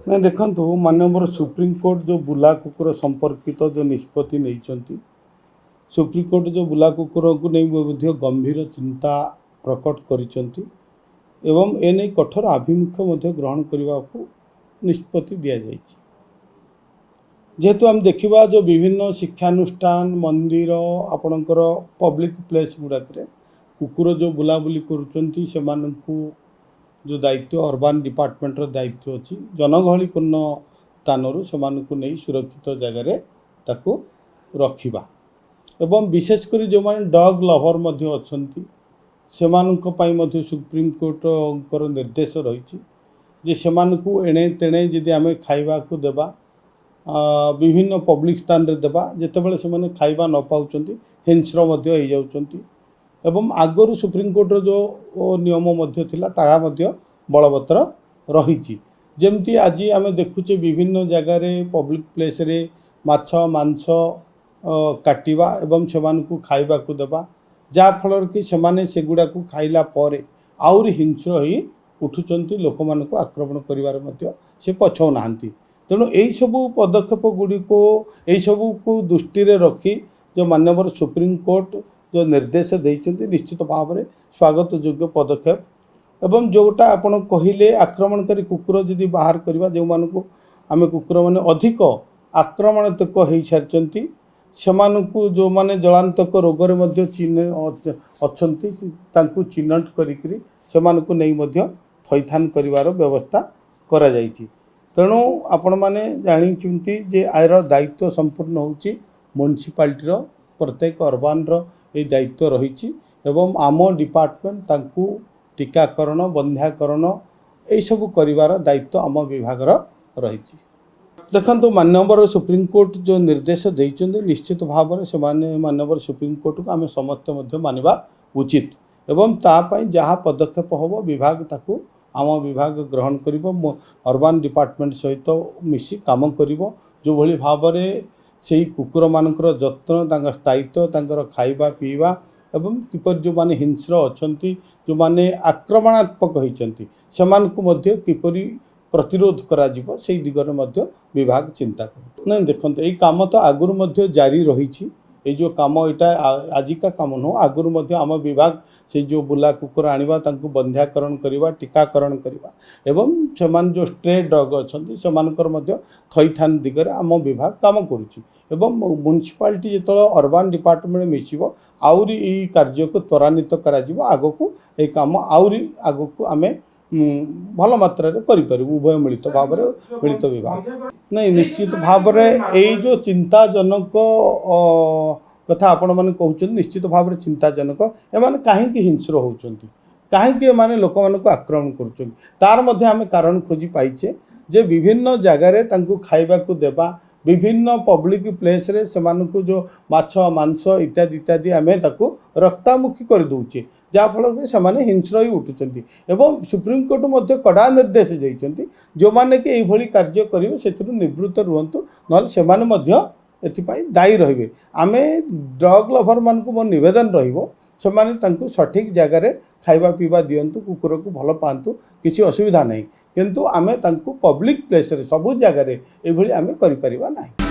नहीं देखु माननीय सुप्रीमकोर्ट जो बुला कुकुर संपर्कित जो निष्पत्ति नहीं सुप्रीमकोर्ट जो बुला कुकुर को नहीं गंभीर चिंता प्रकट करिसेंती एवं एने कठोर आभिमुख्य ग्रहण करने को निष्पत्ति दि जाए। जेहेतु आम देखा जो विभिन्न शिक्षानुष्ठान मंदिर आपणकर पब्लिक प्लेस गुड़ाक कुकुर जो बुलाबुली करुँच से जो दायित्व अर्बान डिपार्टमेंटर दायित्व अच्छी जनगहलीपूर्ण स्थान से नहीं सुरक्षित जगह ताकू रखा एवं विशेषकर जो मैंने डग लभर अच्छा सुप्रीमकोर्टर निर्देश रही से एणे तेणे जदि आम खाइबा को देबा विभिन्न पब्लिक स्थान रे देबा जितेबाला से खाइबा न पाँच हिंस्र हो जाउछंती एवं आगरू सुप्रीमकोर्टर जो नियम था बलवत्तर रही जमती आज आम देखुचे विभिन्न जगार पब्लिक प्लेस रे माछ मांस काटिबा एवं से खाइबा को देबा जहाँ फल कि सेगुड़ा को खाइला परे आउरी हिंस्र हो उठुंट लोक मान आक्रमण कर पछौ ना तेणु यही सबू पदक्षेप गुड़िक यही सबू को दृष्टि रखी जो माननीय सुप्रीमकोर्ट जो निर्देश देते निश्चित भाव में स्वागत योग्य पदक्षेप एवं जोटा आपड़ कहले आक्रमणकारी कुकुर जदि बाहर करवा जो मानू आम कुकुर मैंने अधिक आक्रमणात्मक हो सारी से जो माने जलांतक रोगर अच्छा चिन्हट कर थैथान कर व्यवस्था करा जायछि। तेणु आपण मैंने जानी जे आयर दायित्व संपूर्ण होची म्युनिसिपालिटी प्रत्येक अर्बान ये दायित्व रही एवं आम डिपार्टमेंट तांकु टीकाकरण बंध्याकरण यही सबू कर दायित्व आम विभाग रही। देखो माननीय सुप्रीमकोर्ट जो निर्देश देते निश्चित भाव में से माननीय सुप्रीमकोर्ट को आम समस्त मानवा उचित एवं तापाई जहाँ पदक्षेप हम विभाग ताकू आम विभाग ग्रहण कर अर्बान डिपार्टमेंट सहित मिसी काम कर जो भली भाव में से कुकुर मानकर जत्न स्थायित्व खाइबा पीवा एवं किपर जो माने हिंस्र अच्छा जो माने आक्रमणात्मक होती से किपरि प्रतिरोध करा से दिगरे विभाग चिंता कर नहीं देखो ये कम तो आगुरी जारी रही ये जो कम यहाँ आजिका कम नुह आगुरी आम विभाग से जो बुला कुकुर आनिबा तांको बंध्याकरण करवा टीकाकरण करवा एवं से जो स्ट्रे डग अच्छा से थैथान दिगरे आम विभाग काम करुच्ची एवं म्युनिसिपालिटी जो अर्बान डिपार्टमेंट मिसिबो आउरी ये कार्य को त्वरान्वित करा आग को ये कम आउरी आग को आम भल मात्रा करें उभय मिलित भाव मिलित विभाग नहीं निश्चित भाव में यही जो चिंताजनक कथा आपण मैंने कहते निश्चित भाव में चिंताजनक एमाने कहीं हिंस्र होती कहीं लोक मान आक्रमण कर तार मध्य आम कारण खोजी पाइचे जे विभिन्न जगार खाइबा को देबा विभिन्न पब्लिक प्लेस रे से जो माछ मांस इत्यादि इत्यादि आम रक्तामुखी कर दौचे जहाँफल से हिंस्र ही उठुंट एवं सुप्रीमकोर्ट कड़ा निर्देश देते जो मैंने कि यही कार्य करेंगे से निवृत्त रुहतु ना से दायी रे आम ड्रग लभर मान को मोर नवेदन से सठिक जगार खाइबा पीवा दिंतु कुकुर को भल पातु किसी असुविधा नहीं किंतु आमे तांकु पब्लिक प्लेस रे सबु जगार ये आम करिपरिबा नहीं।